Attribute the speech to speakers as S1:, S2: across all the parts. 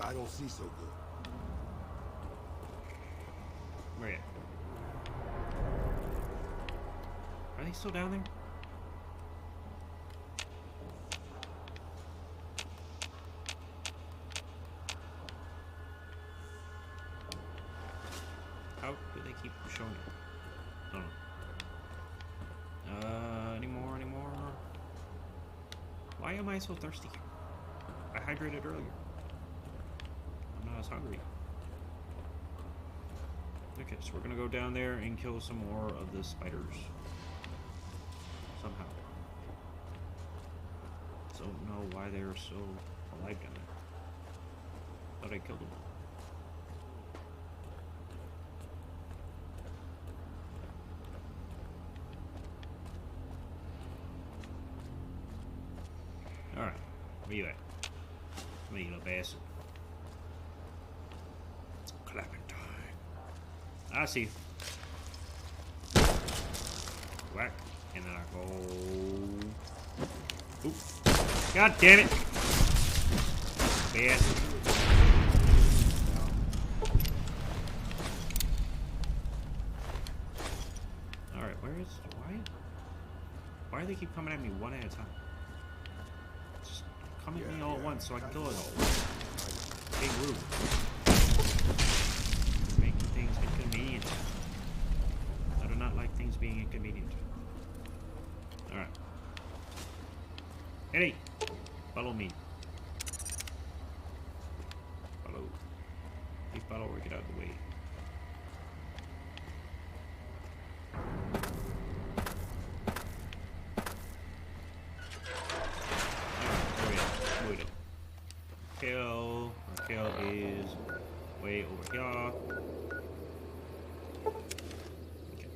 S1: I don't see so good.
S2: Where at? Are they still down there? How do they keep showing it? I don't know. Anymore? Why am I so thirsty? I hydrated earlier. I'm not as hungry. Okay, so we're gonna go down there and kill some more of the spiders. Somehow. Don't know why they're so alive down there. Thought I killed them all. Alright, where you at? Come here, you little bastard. Clapping time. I see you. Whack. And then I go. Oop. God damn it! Bastard. Alright, where is. Why do they keep coming at me one at a time? Come at me all at once so I can kill it all. Being rude. Making things inconvenient. I do not like things being inconvenient. Alright. Hey! Follow me. Follow. Please follow or get out of the way. Kill. Our kill is way over here. Okay.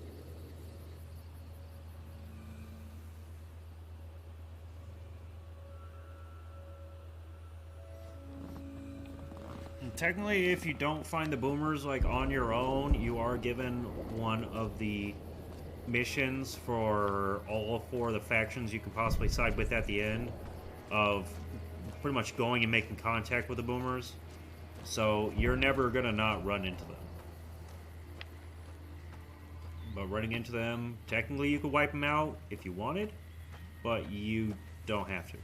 S2: And technically, if you don't find the boomers like on your own, you are given one of the missions for all four of the factions you can possibly side with at the end of pretty much going and making contact with the boomers, so you're never gonna not run into them. But running into them, technically you could wipe them out if you wanted, but you don't have to.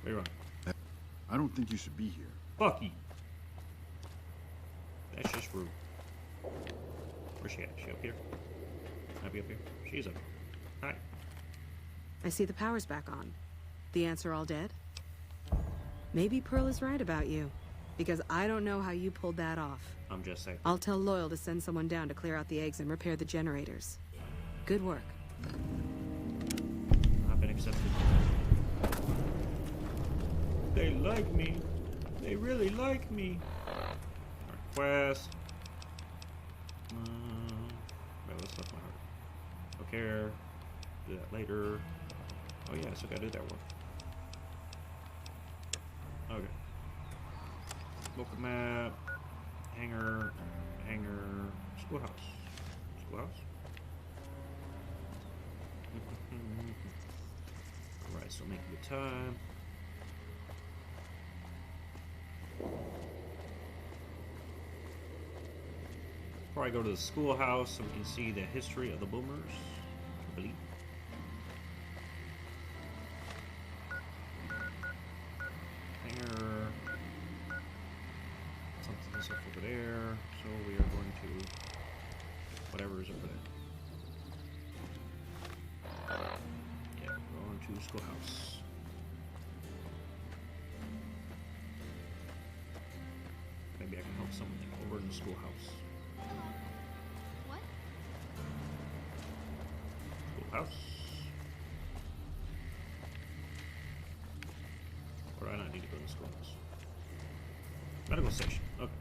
S2: Where you running?
S3: I don't think you should be here.
S2: Fuck you. That's just rude. Where's she at? Is she up here? Might be up here. She's up here. Hi.
S4: I see the power's back on. The ants are all dead? Maybe Pearl is right about you, because I don't know how you pulled that off.
S2: I'm just saying.
S4: I'll tell Loyal to send someone down to clear out the eggs and repair the generators. Good work.
S2: I've been accepted. They like me. They really like me. Our quest. Wait, what's left my heart? Okay. Do that later. Oh yeah, I still gotta do that one. Okay. Local map. Hangar. Schoolhouse. Alright, so making good time. Before I go to the schoolhouse, so we can see the history of the boomers, I believe. Hangar. Something's up over there, so we are going to whatever is over there. Yeah, going to schoolhouse. Maybe I can help someone over in the schoolhouse.
S5: What?
S2: Schoolhouse. Or I don't need to go to the schoolhouse. Medical station. Okay.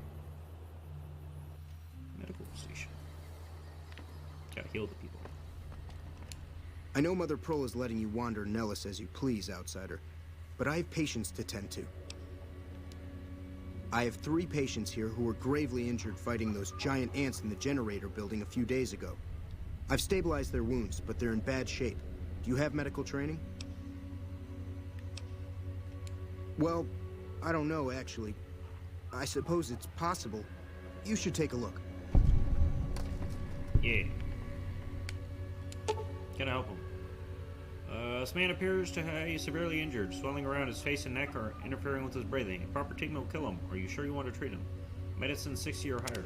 S2: Medical station. Gotta heal the people.
S6: I know Mother Pearl is letting you wander Nellis as you please, outsider, but I have patients to tend to. I have 3 patients here who were gravely injured fighting those giant ants in the generator building a few days ago. I've stabilized their wounds, but they're in bad shape. Do you have medical training? Well, I don't know, actually. I suppose it's possible. You should take a look.
S2: Yeah. Can I help him? This man appears to be severely injured. Swelling around his face and neck are interfering with his breathing. A proper treatment will kill him. Are you sure you want to treat him? Medicine 60 or higher.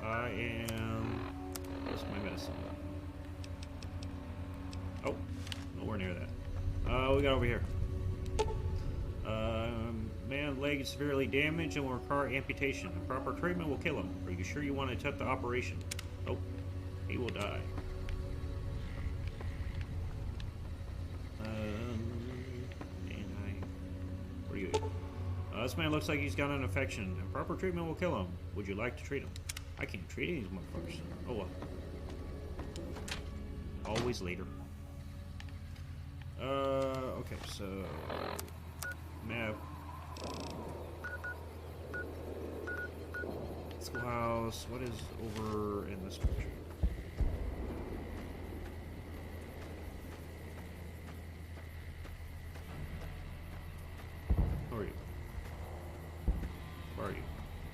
S2: I am... What's my medicine? Oh, nowhere near that. We got over here. Man, leg is severely damaged and will require amputation. A proper treatment will kill him. Are you sure you want to attempt the operation? Nope. He will die. Where are you? This man looks like he's got an infection. A proper treatment will kill him. Would you like to treat him? I can't treat these motherfuckers. Oh well. Always later. Okay, so... Map. Schoolhouse. What is over in this direction? Who are you? Where are you?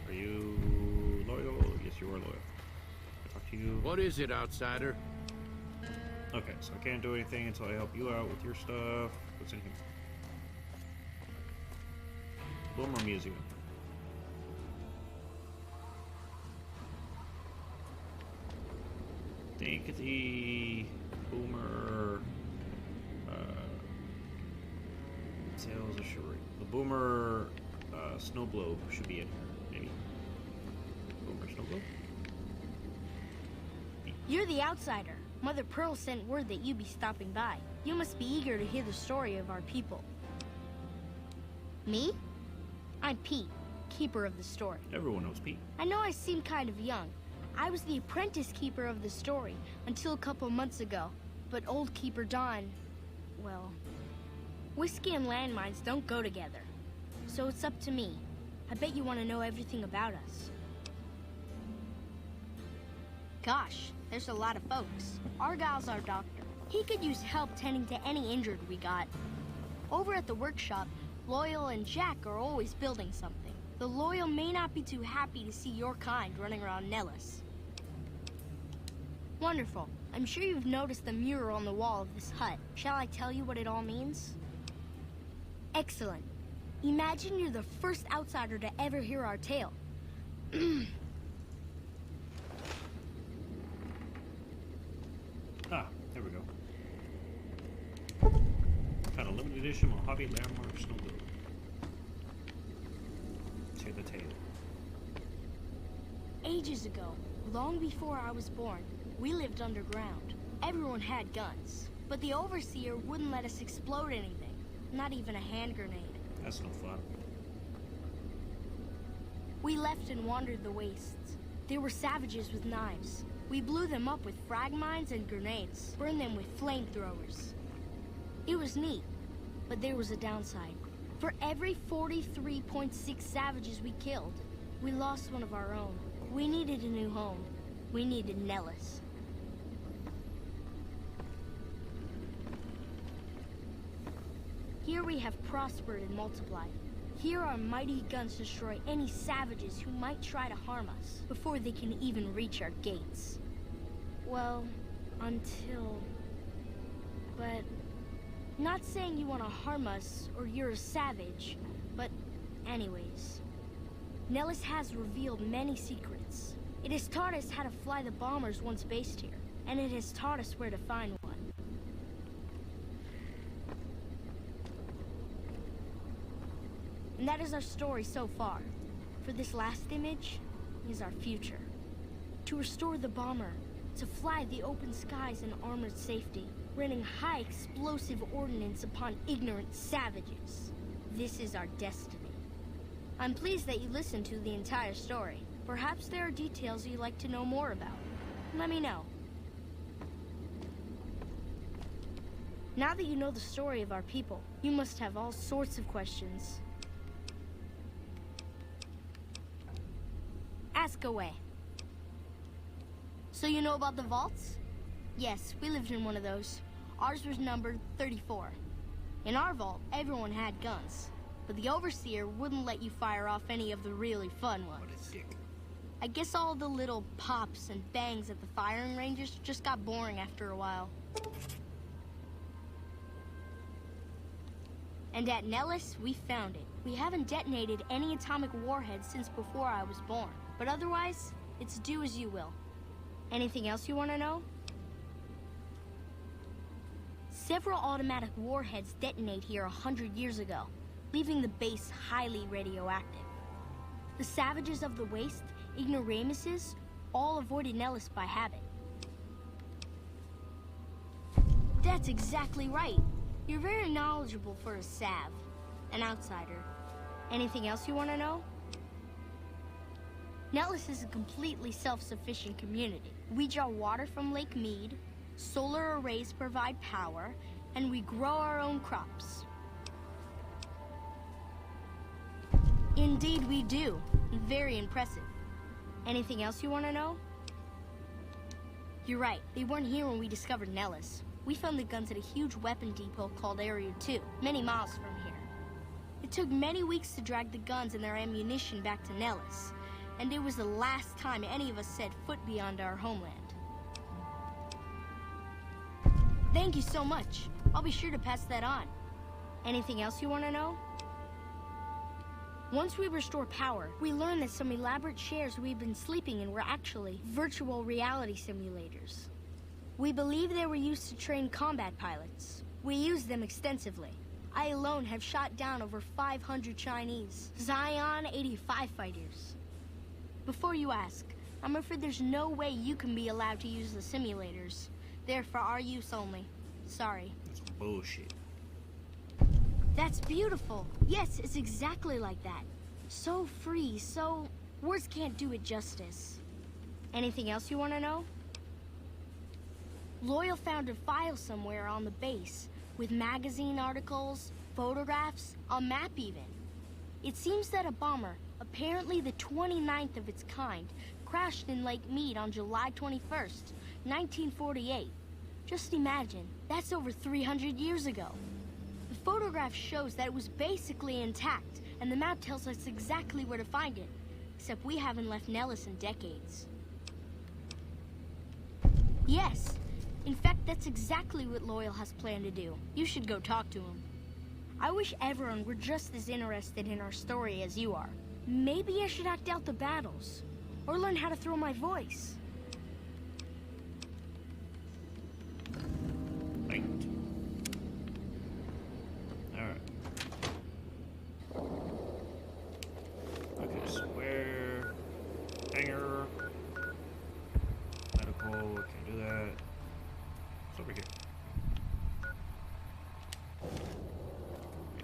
S2: Are you loyal? Yes, you are loyal. I'll talk to you.
S1: What is it, outsider?
S2: Okay, so I can't do anything until I help you out with your stuff. What's in here? Boomer Museum. Think the Boomer Tales of Chivalry. The Boomer Snow Globe should be in here, maybe. Boomer Snow Globe?
S7: You're the outsider. Mother Pearl sent word that you'd be stopping by. You must be eager to hear the story of our people. Me? I'm Pete, keeper of the story.
S2: Everyone knows Pete.
S7: I know I seem kind of young. I was the apprentice keeper of the story until a couple months ago. But old Keeper Don, well, whiskey and landmines don't go together. So it's up to me. I bet you want to know everything about us. Gosh, there's a lot of folks. Argyle's our doctor. He could use help tending to any injured we got. Over at the workshop, Loyal and Jack are always building something. The Loyal may not be too happy to see your kind running around Nellis. Wonderful. I'm sure you've noticed the mural on the wall of this hut. Shall I tell you what it all means? Excellent. Imagine you're the first outsider to ever hear our tale.
S2: Ah, there we go. Found a limited edition Mojave Landmark Snow Globe. To the tale.
S7: Ages ago, long before I was born, we lived underground. Everyone had guns, but the Overseer wouldn't let us explode anything, not even a hand grenade.
S2: That's no fun.
S7: We left and wandered the wastes. There were savages with knives. We blew them up with frag mines and grenades, burned them with flamethrowers. It was neat, but there was a downside. For every 43.6 savages we killed, we lost one of our own. We needed a new home. We needed Nellis. Here we have prospered and multiplied. Here our mighty guns destroy any savages who might try to harm us before they can even reach our gates. Well, until... But... Not saying you want to harm us or you're a savage, but anyways. Nellis has revealed many secrets. It has taught us how to fly the bombers once based here, and it has taught us where to find one. And that is our story so far. For this last image is our future. To restore the bomber, to fly the open skies in armored safety, raining high explosive ordnance upon ignorant savages. This is our destiny. I'm pleased that you listened to the entire story. Perhaps there are details you'd like to know more about. Let me know. Now that you know the story of our people, you must have all sorts of questions. Ask away. So you know about the vaults? Yes, we lived in one of those. Ours was numbered 34. In our vault, everyone had guns. but the Overseer wouldn't let you fire off any of the really fun ones.
S2: What a dick.
S7: I guess all the little pops and bangs at the firing ranges just got boring after a while. And at Nellis, we found it. We haven't detonated any atomic warheads since before I was born. But otherwise, it's do as you will. Anything else you want to know? Several automatic warheads detonate here 100 years ago, leaving the base highly radioactive. The savages of the waste, ignoramuses, all avoided Nellis by habit. That's exactly right. You're very knowledgeable for a Sav, an outsider. Anything else you want to know? Nellis is a completely self-sufficient community. We draw water from Lake Mead, solar arrays provide power, and we grow our own crops. Indeed we do. Very impressive. Anything else you want to know? You're right, they weren't here when we discovered Nellis. We found the guns at a huge weapon depot called Area 2, many miles from here. It took many weeks to drag the guns and their ammunition back to Nellis, and it was the last time any of us set foot beyond our homeland. Thank you so much. I'll be sure to pass that on. Anything else you want to know? Once we restore power, we learned that some elaborate chairs we've been sleeping in were actually virtual reality simulators. We believe they were used to train combat pilots. We use them extensively. I alone have shot down over 500 Chinese Zion 85 fighters. Before you ask, I'm afraid there's no way you can be allowed to use the simulators. They're for our use only. Sorry.
S2: That's bullshit.
S7: That's beautiful. Yes, it's exactly like that. So free, so... words can't do it justice. Anything else you want to know? Loyal found a file somewhere on the base, with magazine articles, photographs, a map even. It seems that a bomber, apparently the 29th of its kind, crashed in Lake Mead on July 21st, 1948. Just imagine, that's over 300 years ago. The photograph shows that it was basically intact, and the map tells us exactly where to find it. Except we haven't left Nellis in decades. Yes. In fact, that's exactly what Loyal has planned to do. You should go talk to him. I wish everyone were just as interested in our story as you are. Maybe I should act out the battles, or learn how to throw my voice.
S2: Right. Alright. Okay, square. Hanger. Medical, can't do that. It's over here.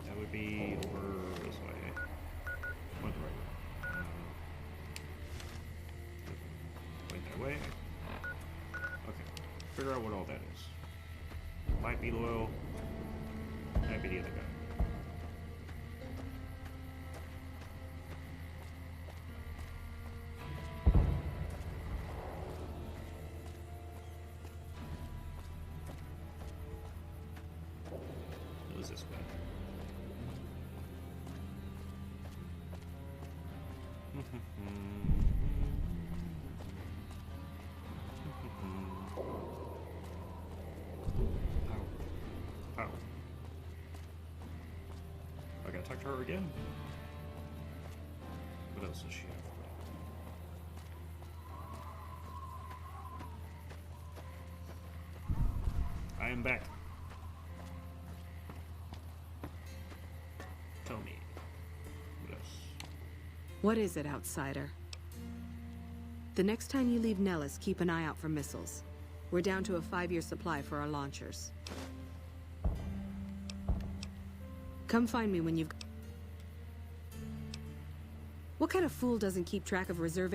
S2: That would be over this way. Went the right way. Went that way. Okay. Figure out what all that is. Might be Loyal. Might be the other guy. It was this way. Power. I gotta talk to her again. What else does she have? I am back. Tell me. What else?
S4: What is it, outsider? The next time you leave Nellis, keep an eye out for missiles. We're down to a 5-year supply for our launchers. Come find me when you've... What kind of fool doesn't keep track of reserve...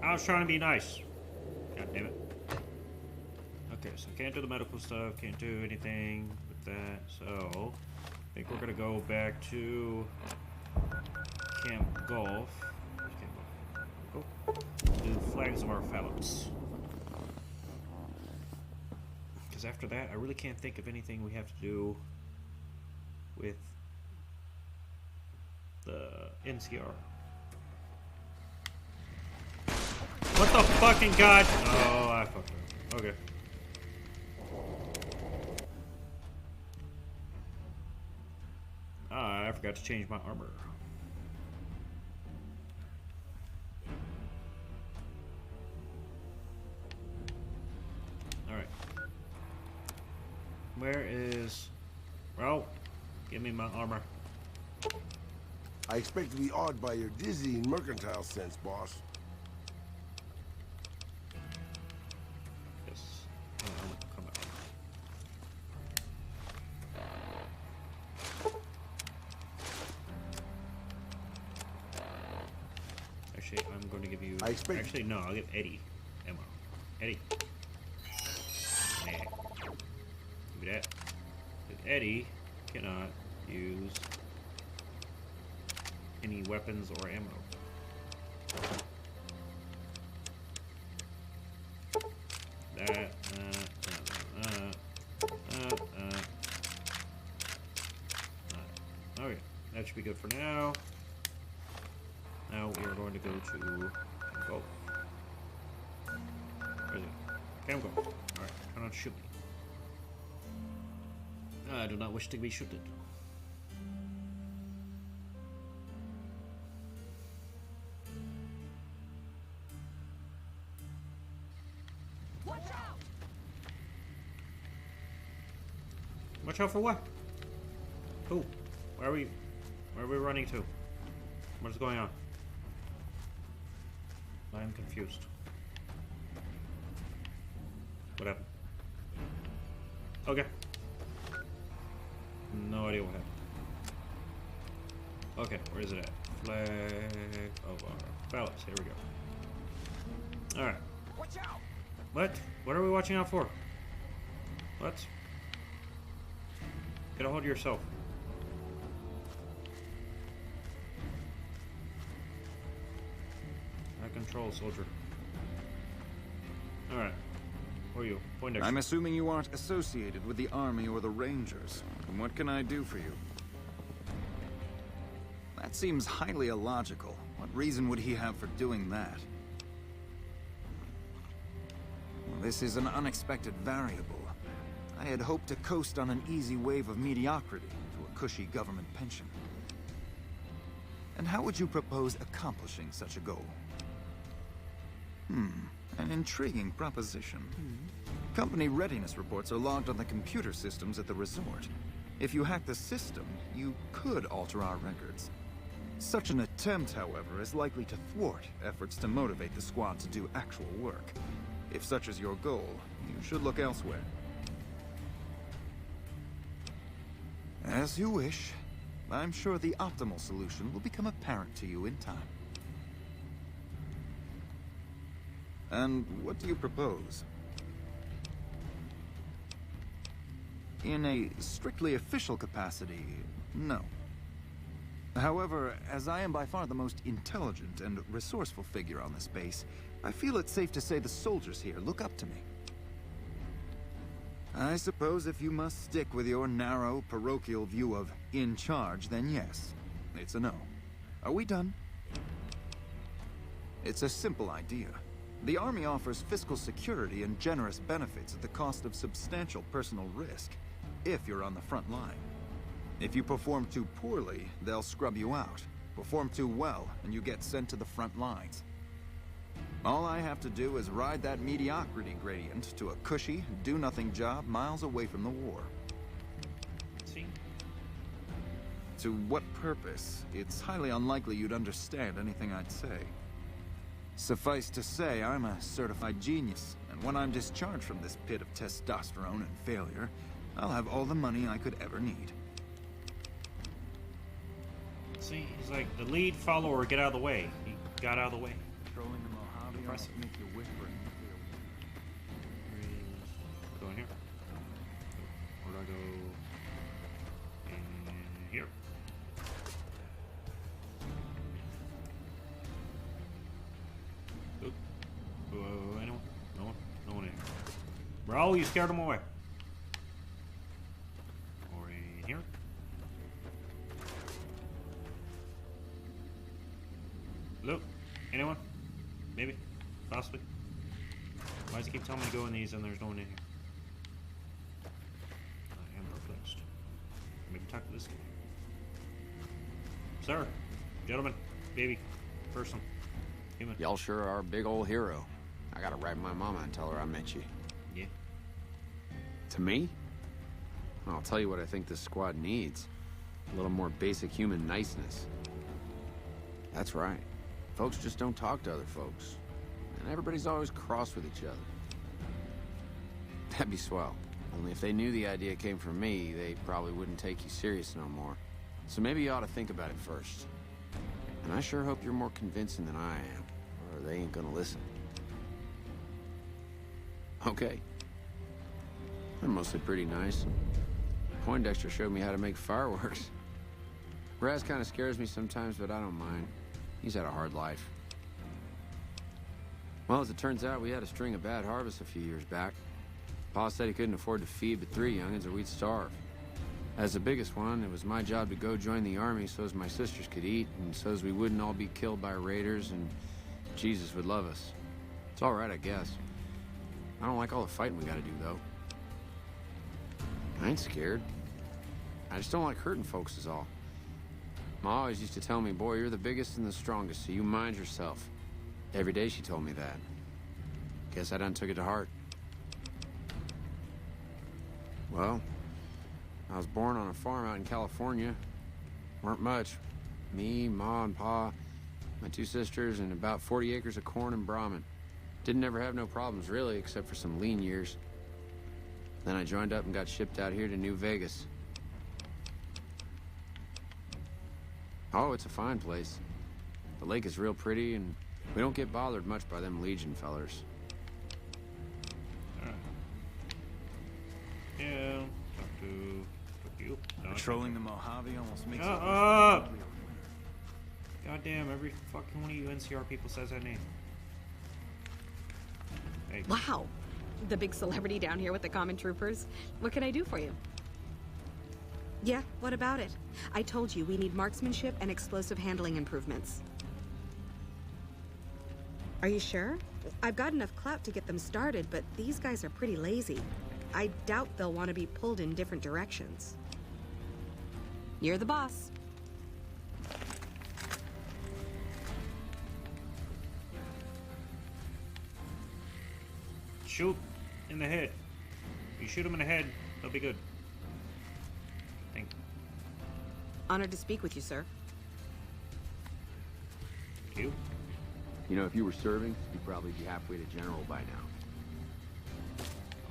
S2: I was trying to be nice. God damn it. Okay, so can't do the medical stuff, can't do anything with that, so... I think we're gonna go back to... Camp Golf. Where's Camp Golf? Go. Do Flags of Our Phallops. Because after that, I really can't think of anything we have to do with the NCR. What the fucking god? Oh, I fucked up. Okay. Ah, I forgot to change my armor. Alright. Where is... Well, give me my armor.
S1: I expect to be awed by your dizzying mercantile sense, boss.
S2: Yes. Come out. Actually, I'm going to give you... Actually, no, I'll give Eddie ammo. Eddie. Nah. Give me that. But Eddie cannot use any weapons or ammo. That, okay, that should be good for now. Now we are going to go to golf. Where is it? Cam golf. Alright, cannot shoot me. I do not wish to be shooted. Watch out for what? Who? Where are we running to? What's going on? I'm confused. What happened? Okay. No idea what happened. Okay, where is it at? Flag of our ballots. Here we go. Alright.
S1: Watch out!
S2: What? What are we watching out for? What? Get a hold of yourself. I control, soldier. Alright. Who are you? Poindexter.
S8: I'm assuming you aren't associated with the Army or the Rangers. And what can I do for you? That seems highly illogical. What reason would he have for doing that? Well, this is an unexpected variable. I had hoped to coast on an easy wave of mediocrity to a cushy government pension. And how would you propose accomplishing such a goal? An intriguing proposition. Company readiness reports are logged on the computer systems at the resort. If you hack the system, you could alter our records. Such an attempt, however, is likely to thwart efforts to motivate the squad to do actual work. If such is your goal, you should look elsewhere. As you wish. I'm sure the optimal solution will become apparent to you in time. And what do you propose? In a strictly official capacity, no. However, as I am by far the most intelligent and resourceful figure on this base, I feel it's safe to say the soldiers here look up to me. I suppose if you must stick with your narrow, parochial view of in charge, then yes, it's a no. Are we done? It's a simple idea. The Army offers fiscal security and generous benefits at the cost of substantial personal risk, if you're on the front line. If you perform too poorly, they'll scrub you out. Perform too well, and you get sent to the front lines. All I have to do is ride that mediocrity gradient to a cushy, do-nothing job miles away from the war.
S2: See?
S8: To what purpose? It's highly unlikely you'd understand anything I'd say. Suffice to say, I'm a certified genius, and when I'm discharged from this pit of testosterone and failure, I'll have all the money I could ever need.
S2: See, he's like the lead follower. Get out of the way. He got out of the way.
S8: Trolling the Mojave
S2: Impressive.
S8: make you whispering.
S2: Go in here. Where do I go? In here. Oop. Anyone? No one? No one in here. Bro, you scared him away. Or in here. Possibly. Why does he keep telling me to go in these and there's no one in here? I am perplexed. Maybe talk to this guy. Sir, gentleman, baby, person, human.
S9: Y'all sure are a big old hero. I gotta write my mama and tell her I met you.
S2: Yeah.
S9: To me? I'll tell you what I think this squad needs. A little more basic human niceness. That's right. Folks just don't talk to other folks. And everybody's always cross with each other. That'd be swell. Only if they knew the idea came from me, they probably wouldn't take you serious no more. So maybe you ought to think about it first. And I sure hope you're more convincing than I am, or they ain't gonna listen. Okay. They're mostly pretty nice. Poindexter showed me how to make fireworks. Raz kind of scares me sometimes, but I don't mind. He's had a hard life. Well, as it turns out, we had a string of bad harvests a few years back. Pa said he couldn't afford to feed but 3 youngins or we'd starve. As the biggest one, it was my job to go join the army so as my sisters could eat and so as we wouldn't all be killed by raiders and Jesus would love us. It's all right, I guess. I don't like all the fighting we gotta do, though. I ain't scared. I just don't like hurting folks is all. Ma always used to tell me, boy, you're the biggest and the strongest, so you mind yourself. Every day she told me that. Guess I done took it to heart. Well, I was born on a farm out in California. Weren't much. Me, Ma, and Pa, my 2 sisters, and about 40 acres of corn and Brahmin. Didn't ever have no problems, really, except for some lean years. Then I joined up and got shipped out here to New Vegas. Oh, it's a fine place. The lake is real pretty, and we don't get bothered much by them Legion fellers.
S2: Alright. Yeah, talk to you. No,
S8: Patrolling the Mojave almost makes it
S2: God damn, every fucking one of you NCR people says that name. Hey.
S4: Wow. The big celebrity down here with the common troopers. What can I do for you? Yeah, what about it? I told you we need marksmanship and explosive handling improvements. Are you sure? I've got enough clout to get them started, but these guys are pretty lazy. I doubt they'll want to be pulled in different directions. You're the boss.
S2: Shoot in the head. You shoot them in the head, they'll be good. Thank you.
S4: Honored to speak with you, sir.
S2: You?
S9: You know, if you were serving, you'd probably be halfway to general by now.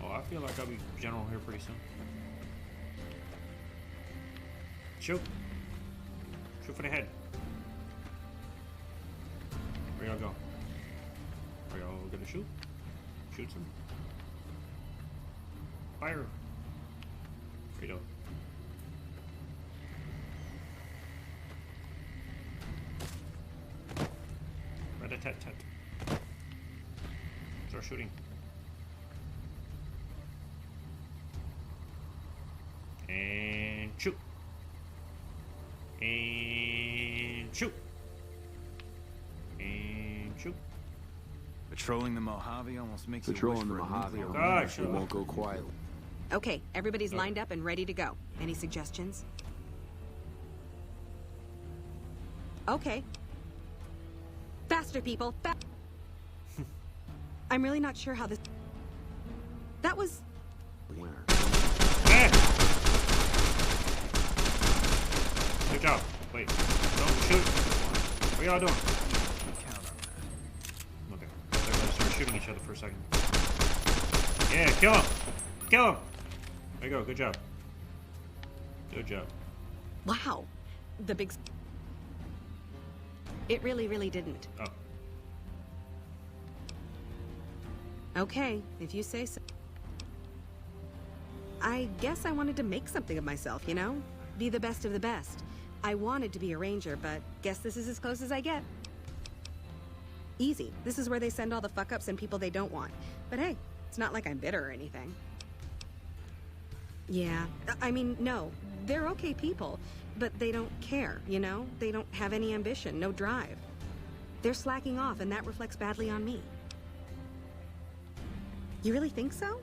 S2: Oh, I feel like I'll be general here pretty soon. Shoot. Shoot for the head. Where y'all go? Are y'all gonna shoot? Shoot some. Fire. Where you doing? Rat-a-tat-tat. Start shooting. And shoot. And shoot. And shoot.
S8: Patrolling the Mojave almost makes
S9: Patrolling
S8: it
S9: the
S8: wish for a
S9: Mojave
S8: nuclear
S2: God, shut
S9: it
S2: up.
S9: won't go quietly.
S4: Okay, everybody's lined up and ready to go. Any suggestions? Okay. Faster, people. I'm really not sure how this... That was...
S9: Winner.
S2: Hey! Good job. Wait. Don't shoot. What y'all doing?
S8: count on that.
S2: Okay. Everybody start shooting each other for a second. Yeah, kill him! Kill him! There you go. Good job. Good job.
S4: Wow. The big... It really, really didn't.
S2: Oh.
S4: Okay, if you say so. I guess I wanted to make something of myself, you know? Be the best of the best. I wanted to be a ranger, but guess this is as close as I get. Easy. This is where they send all the fuck-ups and people they don't want. But hey, it's not like I'm bitter or anything. Yeah, I mean, no. They're okay people, but they don't care, you know? They don't have any ambition, no drive. They're slacking off, and that reflects badly on me. You really think so?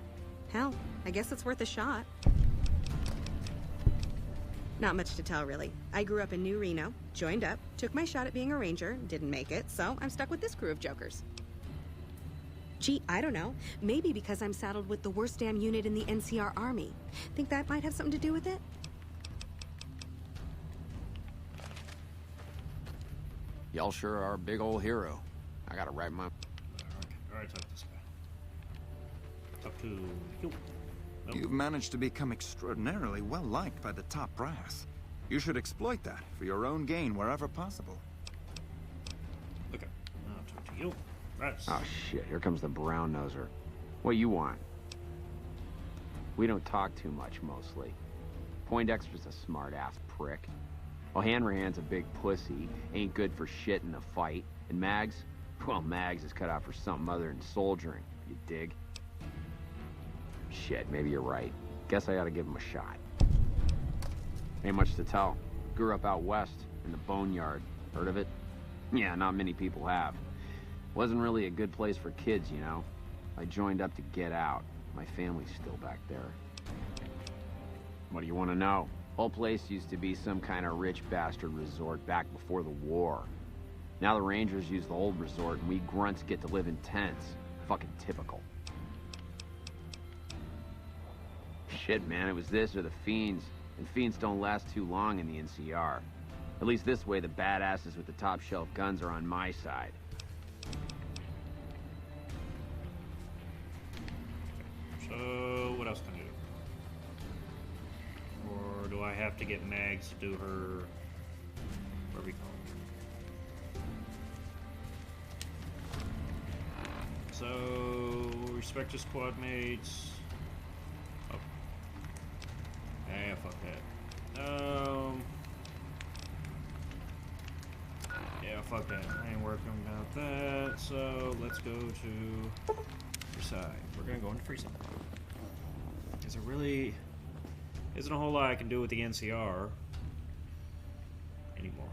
S4: Hell, I guess it's worth a shot. Not much to tell, really. I grew up in New Reno, joined up, took my shot at being a ranger, didn't make it, so I'm stuck with this crew of jokers. Gee, I don't know. Maybe because I'm saddled with the worst damn unit in the NCR Army. Think that might have something to do with it?
S9: Y'all sure are a big old hero. I gotta write my...
S2: Alright, talk to this guy. Talk to you. Nope.
S8: You've managed to become extraordinarily well-liked by the top brass. You should exploit that for your own gain wherever possible.
S2: Okay. I'll talk to you. Right.
S9: Oh shit, here comes the brown noser. What you want? We don't talk too much, mostly. Poindexter's a smart-ass prick. While Hanrahan's a big pussy, ain't good for shit in a fight. And Mags? Well, Mags is cut out for something other than soldiering, you dig? Shit, maybe you're right. Guess I ought to give him a shot. Ain't much to tell. Grew up out west, in the Boneyard. Heard of it? Yeah, not many people have. Wasn't really a good place for kids, you know? I joined up to get out. My family's still back there. What do you want to know? Whole place used to be some kind of rich bastard resort back before the war. Now the Rangers use the old resort and we grunts get to live in tents. Fucking typical. Shit, man, it was this or the Fiends. And Fiends don't last too long in the NCR. At least this way the badasses with the top shelf guns are on my side.
S2: So, what else can I do? Or do I have to get Mags to do her... whatever you call it? So, respect your squad mates. Oh. Yeah, fuck that. Yeah, fuck that. I ain't working about that. So, let's go to Versailles. We're gonna go into Freeside. Because there really isn't a whole lot I can do with the NCR anymore.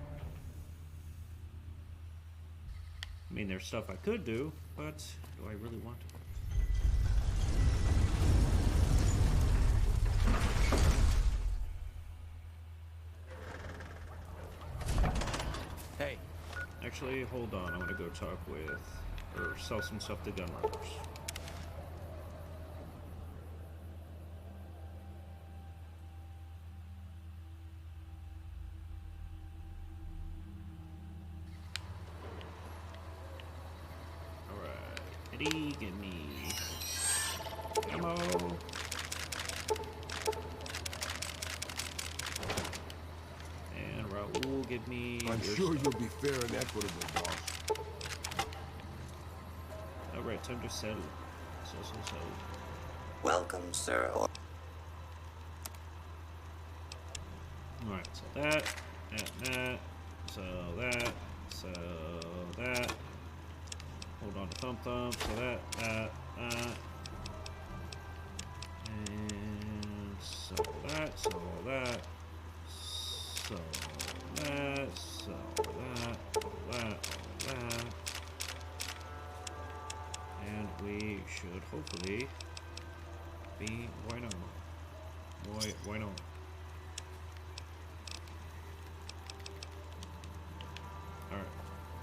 S2: I mean, there's stuff I could do, but do I really want to?
S9: Hey.
S2: Actually, hold on. I want to go talk with, or sell some stuff to gun runners. Eddie, give me ammo. And Raul, give me.
S1: I'm sure you'll be fair and equitable, boss.
S2: Alright, time to settle. Settle.
S10: Welcome, sir.
S2: Alright, so that, so that. Hold on to Thump, so that, and so that, and we should hopefully be, why not? Why not? Alright,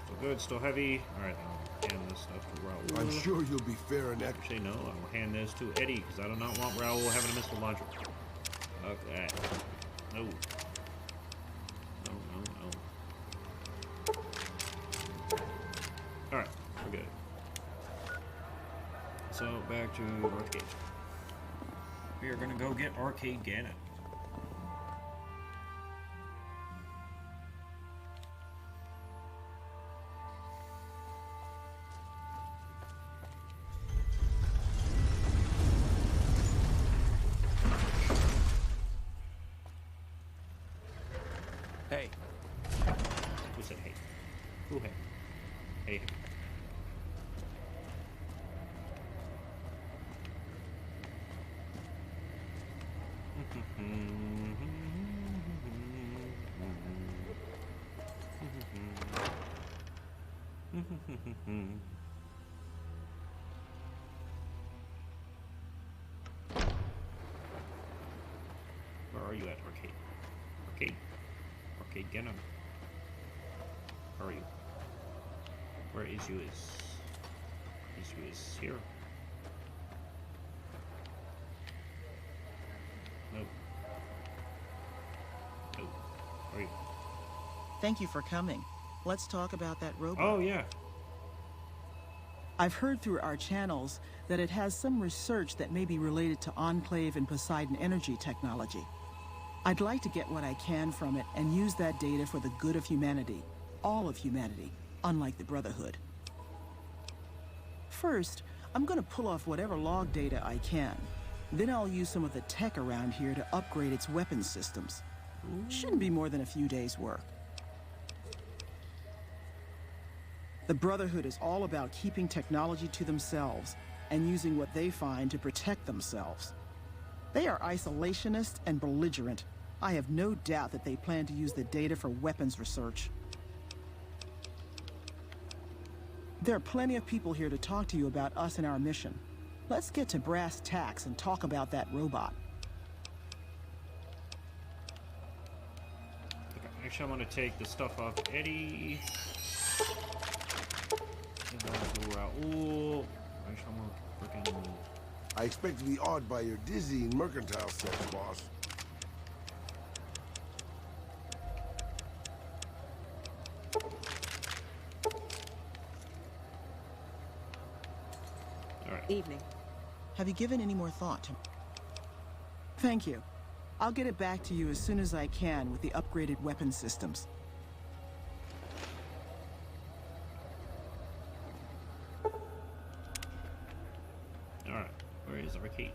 S2: still good, still heavy. Alright, I'll hand this stuff to Raul.
S1: I'm sure you'll be fair and equitable.
S2: Actually, no, I will hand this to Eddie, because I do not want Raul having a missile launcher. Fuck that. No. No. Alright, we're good. So, back to Arcade. We are gonna go get Arcade Gannon.
S9: Hey.
S2: Who said hey? Who hey? Hey. you at, Arcade? Arcade? Arcade, get him. Where are you? Where is you is? Is you is here. Nope. Nope. Where are you?
S11: Thank you for coming. Let's talk about that robot.
S2: Oh, yeah.
S11: I've heard through our channels that it has some research that may be related to Enclave and Poseidon energy technology. I'd like to get what I can from it and use that data for the good of humanity. All of humanity, unlike the Brotherhood. First, I'm gonna pull off whatever log data I can. Then I'll use some of the tech around here to upgrade its weapons systems. Shouldn't be more than a few days' work. The Brotherhood is all about keeping technology to themselves and using what they find to protect themselves. They are isolationist and belligerent. I have no doubt that they plan to use the data for weapons research. There are plenty of people here to talk to you about us and our mission. Let's get to brass tacks and talk about that robot.
S2: Okay, actually, I'm gonna take the stuff off Eddie. Raul. Actually, I'm gonna freaking.
S1: I expect to be awed by your dizzying mercantile sex, boss.
S2: All right.
S4: Evening.
S11: Have you given any more thought to... Thank you. I'll get it back to you as soon as I can with the upgraded weapon systems.
S2: Alright, where is Arcade?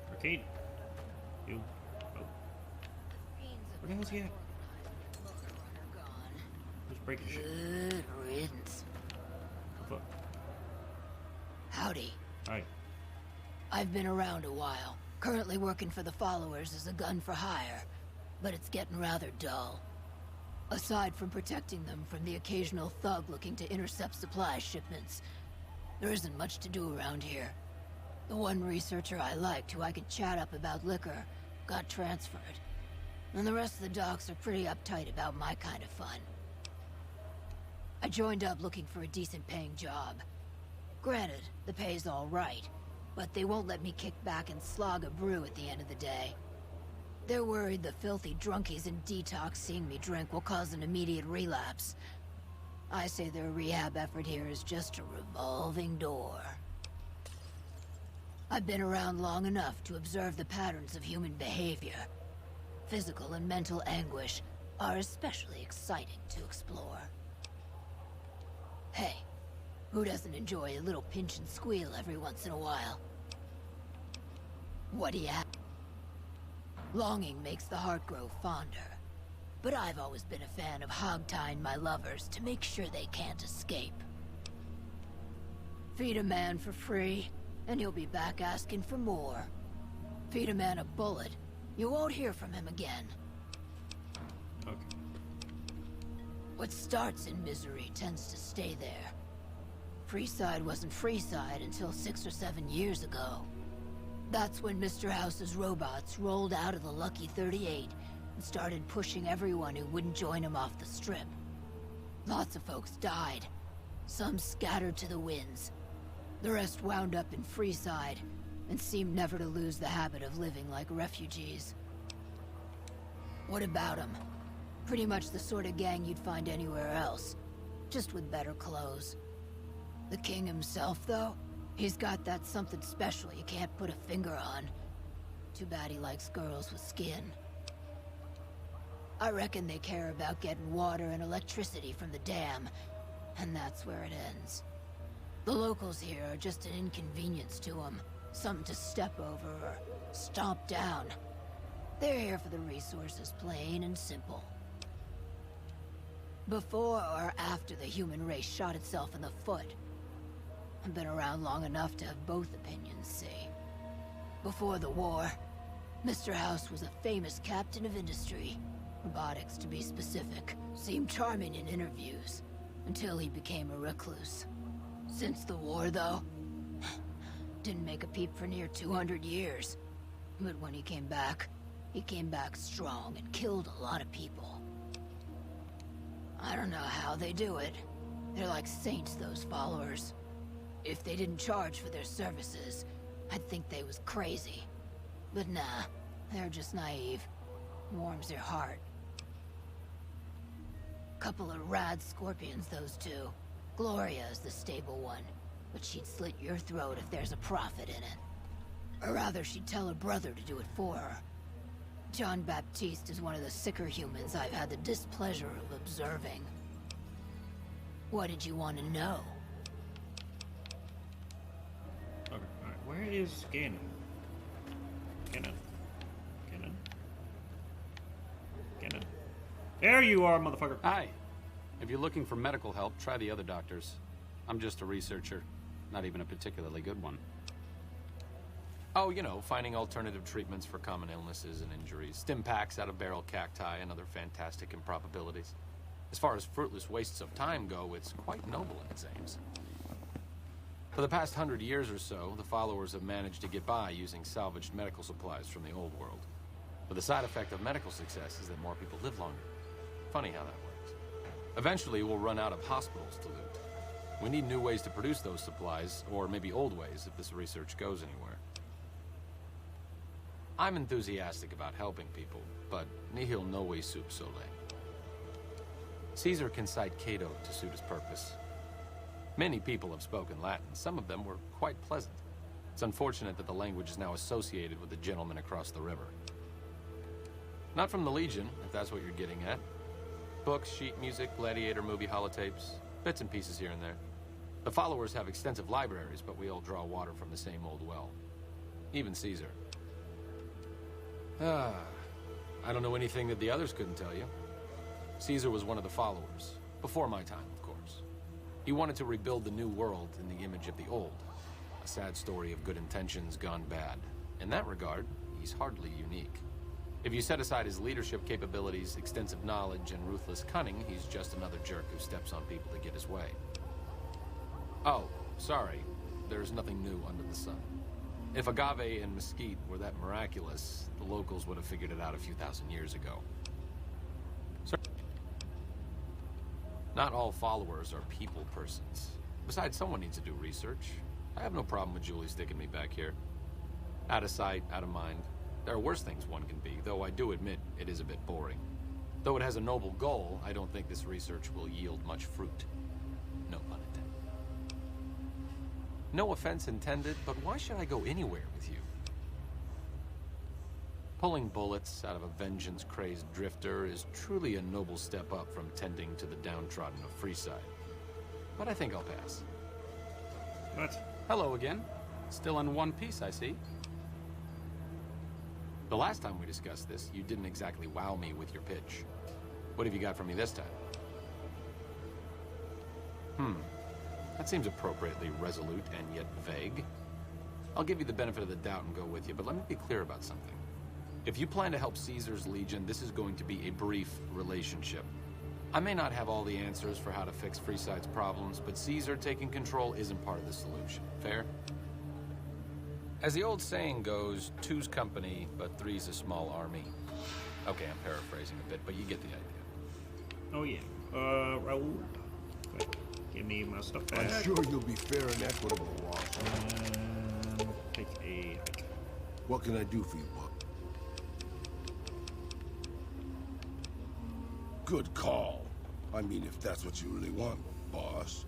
S2: Arcade? You. Oh. Where the hell's he at? Who's breaking shit?
S12: Good riddance.
S2: What?
S12: Howdy.
S2: Hi.
S12: I've been around a while. Currently working for the Followers as a gun for hire, but it's getting rather dull. Aside from protecting them from the occasional thug looking to intercept supply shipments, there isn't much to do around here. The one researcher I liked who I could chat up about liquor got transferred, and the rest of the docs are pretty uptight about my kind of fun. I joined up looking for a decent paying job. Granted, the pay's all right, but they won't let me kick back and slog a brew at the end of the day. They're worried the filthy drunkies in detox seeing me drink will cause an immediate relapse. I say their rehab effort here is just a revolving door. I've been around long enough to observe the patterns of human behavior. Physical and mental anguish are especially exciting to explore. Hey, who doesn't enjoy a little pinch and squeal every once in a while? What do you have? Longing makes the heart grow fonder. But I've always been a fan of hog-tying my lovers to make sure they can't escape. Feed a man for free, and he'll be back asking for more. Feed a man a bullet, you won't hear from him again.
S2: Okay.
S12: What starts in misery tends to stay there. Freeside wasn't Freeside until 6 or 7 years ago. That's when Mr. House's robots rolled out of the Lucky 38 and started pushing everyone who wouldn't join him off the strip. Lots of folks died. Some scattered to the winds. The rest wound up in Freeside and seemed never to lose the habit of living like refugees. What about them? Pretty much the sort of gang you'd find anywhere else, just with better clothes. The king himself, though, he's got that something special you can't put a finger on. Too bad he likes girls with skin. I reckon they care about getting water and electricity from the dam, and that's where it ends. The locals here are just an inconvenience to them, something to step over or stomp down. They're here for the resources, plain and simple. Before or after the human race shot itself in the foot, I've been around long enough to have both opinions, see. Before the war, Mr. House was a famous captain of industry. Robotics, to be specific, seemed charming in interviews, until he became a recluse. Since the war, though, didn't make a peep for near 200 years. But when he came back, He came back strong and killed a lot of people. I don't know how they do it. They're like saints, those followers. If they didn't charge for their services, I'd think they was crazy. But nah, they're just naive. Warms their heart. Couple of rad scorpions, those two. Gloria is the stable one, but she'd slit your throat if there's a profit in it. Or rather, she'd tell her brother to do it for her. John Baptiste is one of the sicker humans I've had the displeasure of observing. What did you want to know?
S2: Okay, alright. Where is Ganon? Ganon. There you are, motherfucker.
S13: Hi. If you're looking for medical help, try the other doctors. I'm just a researcher. Not even a particularly good one.
S14: Oh, you know, finding alternative treatments for common illnesses and injuries. Stim packs out of barrel cacti and other fantastic improbabilities. As far as fruitless wastes of time go, it's quite noble in its aims. For the past 100 years or so, the followers have managed to get by using salvaged medical supplies from the old world. But the side effect of medical success is that more people live longer. Funny how that works. Eventually, we'll run out of hospitals to loot. We need new ways to produce those supplies, or maybe old ways if this research goes anywhere. I'm enthusiastic about helping people, but nihil novi sub sole. Caesar can cite Cato to suit his purpose. Many people have spoken Latin. Some of them were quite pleasant. It's unfortunate that the language is now associated with the gentleman across the river. Not from the Legion, if that's what you're getting at. Books, sheet music, gladiator movie holotapes, bits and pieces here and there. The followers have extensive libraries, but we all draw water from the same old well. Even Caesar. I don't know anything that the others couldn't tell you. Caesar was one of the followers, before my time, of course. He wanted to rebuild the new world in the image of the old. A sad story of good intentions gone bad. In that regard, he's hardly unique. If you set aside his leadership capabilities, extensive knowledge, and ruthless cunning, he's just another jerk who steps on people to get his way. Oh, sorry. There's nothing new under the sun. If agave and mesquite were that miraculous, the locals would have figured it out a few thousand years ago. Not all followers are people persons. Besides, someone needs to do research. I have no problem with Julie sticking me back here. Out of sight, out of mind. There are worse things one can be, though I do admit it is a bit boring. Though it has a noble goal, I don't think this research will yield much fruit. No pun intended. No offense intended, but why should I go anywhere with you? Pulling bullets out of a vengeance-crazed drifter is truly a noble step up from tending to the downtrodden of Freeside. But I think I'll pass.
S13: What? Hello again. Still in one piece, I see.
S14: The last time we discussed this, you didn't exactly wow me with your pitch. What have you got for me this time? That seems appropriately resolute and yet vague. I'll give you the benefit of the doubt and go with you, but let me be clear about something. If you plan to help Caesar's Legion, this is going to be a brief relationship. I may not have all the answers for how to fix Freeside's problems, but Caesar taking control isn't part of the solution. Fair? As the old saying goes, two's company, but three's a small army. Okay, I'm paraphrasing a bit, but you get the idea.
S2: Oh yeah. Raoul. Quick, give me my stuff back.
S1: I'm sure you'll be fair and equitable, Ross.
S2: Take a hike.
S1: What can I do for you, Buck? Good call. I mean, if that's what you really want, boss.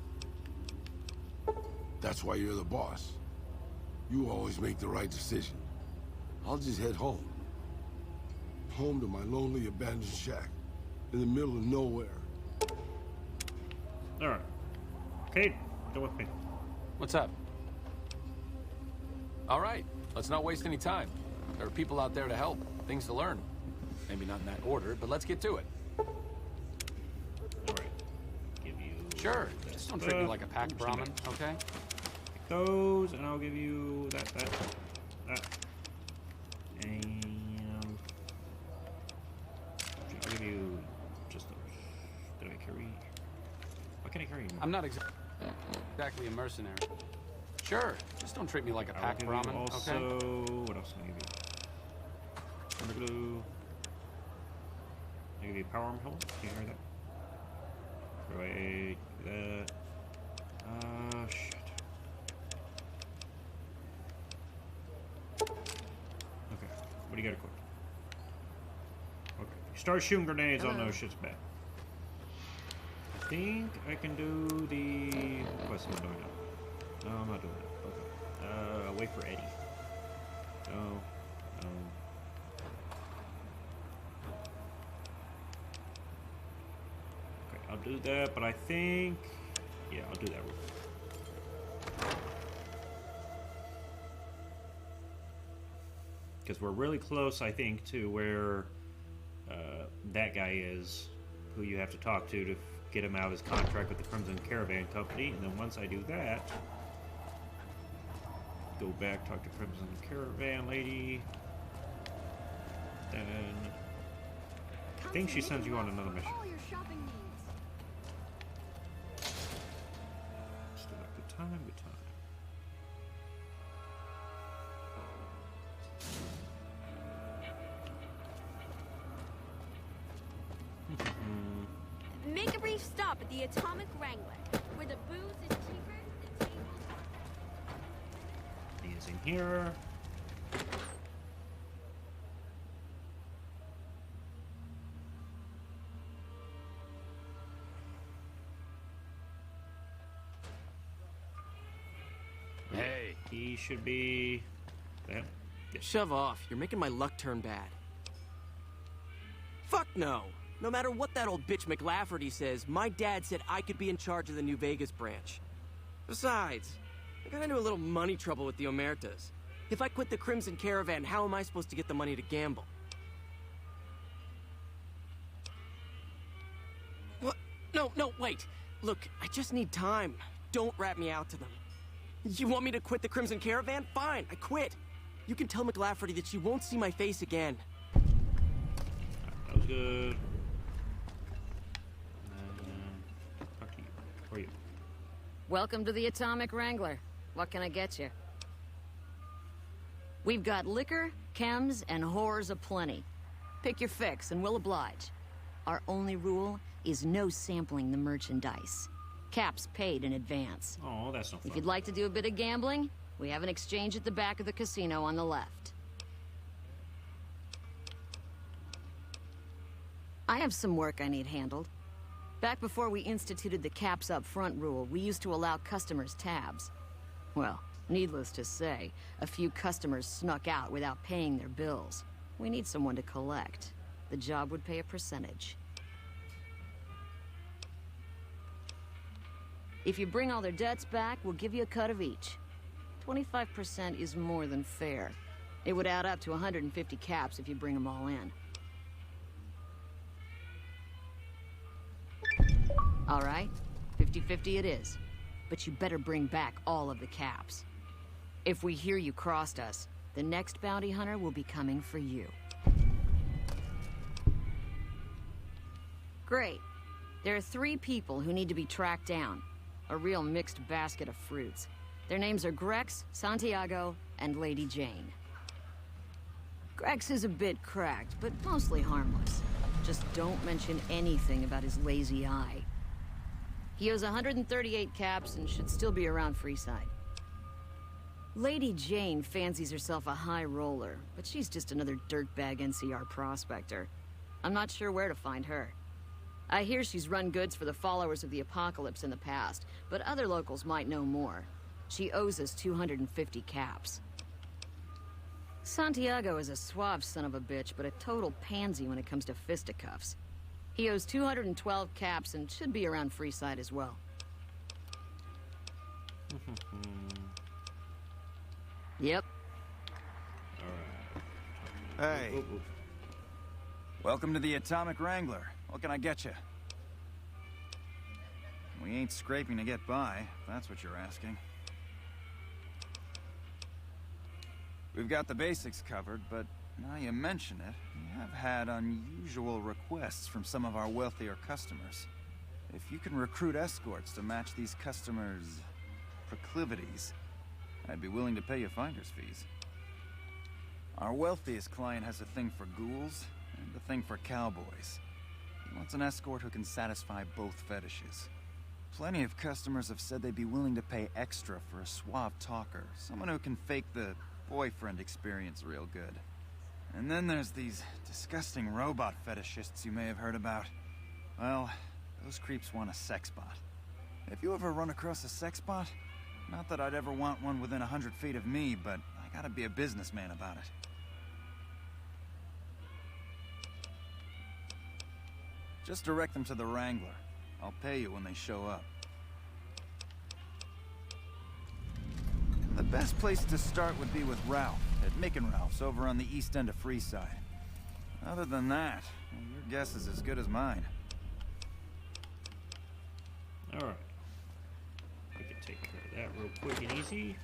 S1: That's why you're the boss. You always make the right decision. I'll just head home. Home to my lonely abandoned shack in the middle of nowhere.
S2: Alright. Cade, go with me.
S14: What's up? All right, let's not waste any time. There are people out there to help, things to learn. Maybe not in that order, but let's get to it.
S2: Alright. Give you...
S13: Sure, just don't treat me like a pack Brahmin, okay?
S2: Those, and I'll give you that. And I'll give you just those. Did I carry? What can I carry?
S13: I'm not exactly a mercenary.
S14: Sure, just don't treat me like a pack Brahmin,
S2: also,
S14: okay?
S2: What else can I give you? Glue. I give you a power arm hole. Can you hear that? Wait, that. Shit. Okay, what do you got equipped? Okay, you start shooting grenades on those shit's bad. I think I can do the. What quest am I doing now? No, I'm not doing that. Okay. Wait for Eddie. No. No. Okay, I'll do that, but I think. Yeah, I'll do that real quick. Because we're really close, I think, to where that guy is, who you have to talk to get him out of his contract with the Crimson Caravan Company. And then once I do that, go back, talk to Crimson Caravan lady. Then I think she sends you on another mission.
S5: All your shopping needs.
S2: Still got good time, good time.
S15: Make a brief stop at the Atomic Wrangler, where the booze is cheaper, the tables
S2: He is in here.
S16: Hey.
S2: He should be. Yeah.
S16: Shove off. You're making my luck turn bad. Fuck no. No matter what that old bitch McLafferty says, my dad said I could be in charge of the New Vegas branch. Besides, I got into a little money trouble with the Omertas. If I quit the Crimson Caravan, how am I supposed to get the money to gamble? What? No, wait. Look, I just need time. Don't rat me out to them. You want me to quit the Crimson Caravan? Fine, I quit. You can tell McLafferty that she won't see my face again.
S2: That was good. Talk to you. Who are you?
S17: Welcome to the Atomic Wrangler. What can I get you? We've got liquor, chems, and whores aplenty. Pick your fix and we'll oblige. Our only rule is no sampling the merchandise. Caps paid in advance.
S2: Oh, that's no fun.
S17: If you'd like to do a bit of gambling, we have an exchange at the back of the casino on the left. I have some work I need handled. Back before we instituted the caps up front rule, we used to allow customers tabs. Well, needless to say, a few customers snuck out without paying their bills. We need someone to collect. The job would pay a percentage. If you bring all their debts back, we'll give you a cut of each. 25% is more than fair. It would add up to 150 caps if you bring them all in. All right, 50-50 it is. But you better bring back all of the caps. If we hear you crossed us, the next bounty hunter will be coming for you. Great. There are 3 people who need to be tracked down. A real mixed basket of fruits. Their names are Grex, Santiago, and Lady Jane. Grex is a bit cracked, but mostly harmless. Just don't mention anything about his lazy eye. He owes 138 caps and should still be around Freeside. Lady Jane fancies herself a high roller, but she's just another dirtbag NCR prospector. I'm not sure where to find her. I hear she's run goods for the followers of the Apocalypse in the past, but other locals might know more. She owes us 250 caps. Santiago is a suave son of a bitch, but a total pansy when it comes to fisticuffs. He owes 212 caps and should be around Freeside as well. Yep.
S8: Hey. Welcome to the Atomic Wrangler. What can I get you? We ain't scraping to get by, if that's what you're asking. We've got the basics covered, but now you mention it, we have had unusual requests from some of our wealthier customers. If you can recruit escorts to match these customers' proclivities, I'd be willing to pay you finder's fees. Our wealthiest client has a thing for ghouls and a thing for cowboys. He wants an escort who can satisfy both fetishes. Plenty of customers have said they'd be willing to pay extra for a suave talker, someone who can fake the boyfriend experience real good. And then there's these disgusting robot fetishists you may have heard about. Well, those creeps want a sex bot. If you ever run across a sex bot, not that I'd ever want one within 100 feet of me, but I gotta be a businessman about it. Just direct them to the Wrangler. I'll pay you when they show up. The best place to start would be with Ralph, at Mick and Ralph's over on the east end of Freeside. Other than that, well, your guess is as good as mine.
S2: Alright. We can take care of that real quick and easy.